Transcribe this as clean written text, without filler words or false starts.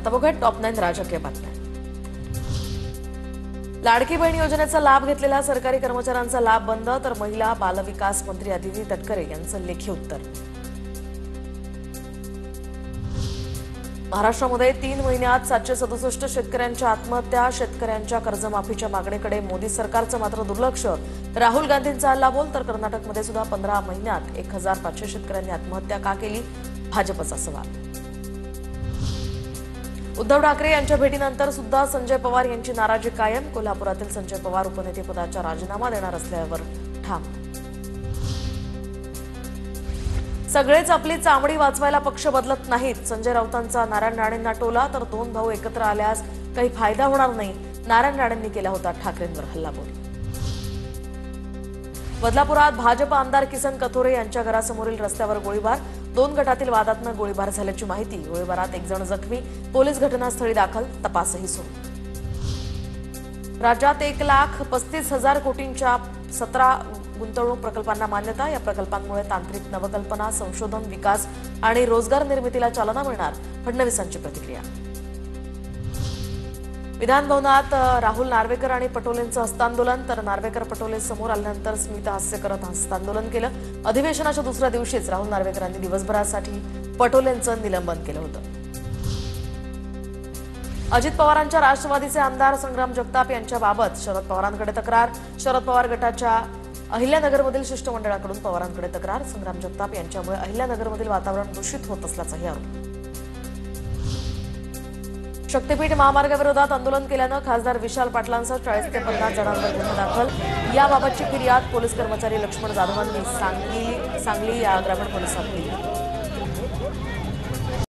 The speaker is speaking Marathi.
आता बघूया टॉप 9 राजकीय बातम्या। लाडकी बहीण योजनेचा लाभ घेतलेल्या सरकारी कर्मचाऱ्यांचा लाभ बंद, तर महिला बालविकास मंत्री अदिती तटकरे यांचं लेखी उत्तर। महाराष्ट्रामध्ये 3 महिन्यात 767 शेतकऱ्यांच्या आत्महत्या, शेतकऱ्यांच्या कर्जमाफीच्या मागणीकडे मोदी सरकारचं मात्र दुर्लक्ष। राहुल गांधींचा हल्लाबोल, तर कर्नाटकमध्ये सुद्धा 15 महिन्यात 1500 शेतकऱ्यांनी आत्महत्या का केली, भाजपचा सवाल। उद्धव ठाकरे यांच्या भेटीनंतर सुद्धा संजय पवार यांची नाराजी कायम, कोल्हापुरातील संजय पवार उपनेतेपदाचा राजीनामा देणार असल्यावर ठाम। सगळेच आपली चामडी वाचवायला पक्ष बदलत नाहीत, संजय राऊतांचा नारायण राणेंना टोला, तर 2 भाऊ एकत्र आल्यास काही फायदा होणार नाही, नारायण राणेंनी केला होता ठाकरेंवर हल्लाबोल। बदलापुरात भाजप आमदार किसन कथोरे यांच्या घरासमोरील रस्त्यावर गोळीबार, 2 गटातील वादातनं गोळीबार झाल्याची माहिती, गोळीबारात 1 जण जखमी, पोलीस घटनास्थळी दाखल, तपासही सुरू। राज्यात 1,35,000 कोटींच्या 17 गुंतवणूक प्रकल्पांना मान्यता, या प्रकल्पांमुळे तांत्रिक नवकल्पना, संशोधन, विकास आणि रोजगार निर्मितीला चालना मिळणार, फडणवीसांची प्रतिक्रिया। विधान भवनात राहुल नार्वेकर आणि पटोलेंचं हस्तांदोलन, तर नार्वेकर पटोले समोर आल्यानंतर स्मितहास्य करत हस्तांदोलन केलं। अधिवेशनाच्या दुसऱ्या दिवशीच राहुल नार्वेकरांनी दिवसभरासाठी पटोलेंचं निलंबन केलं होतं। अजित पवारांच्या राष्ट्रवादीचे आमदार संग्राम जगताप यांच्याबाबत शरद पवारांकडे तक्रार, शरद पवार गटाच्या अहिल्यानगरमधील शिष्टमंडळाकडून पवारांकडे तक्रार, संग्राम जगताप यांच्यामुळे अहिल्यानगरमधील वातावरण दूषित होत असल्याचाही आरोप। शक्तीपीठ महामार्गाविरोधात आंदोलन केल्यानं खासदार विशाल पाटलांसह 40 ते 50 जणांवर गुन्हा दाखल, याबाबतची फिर्याद पोलीस कर्मचारी लक्ष्मण जाधवांनी सांगली या ग्रामीण पोलिसांत दिली।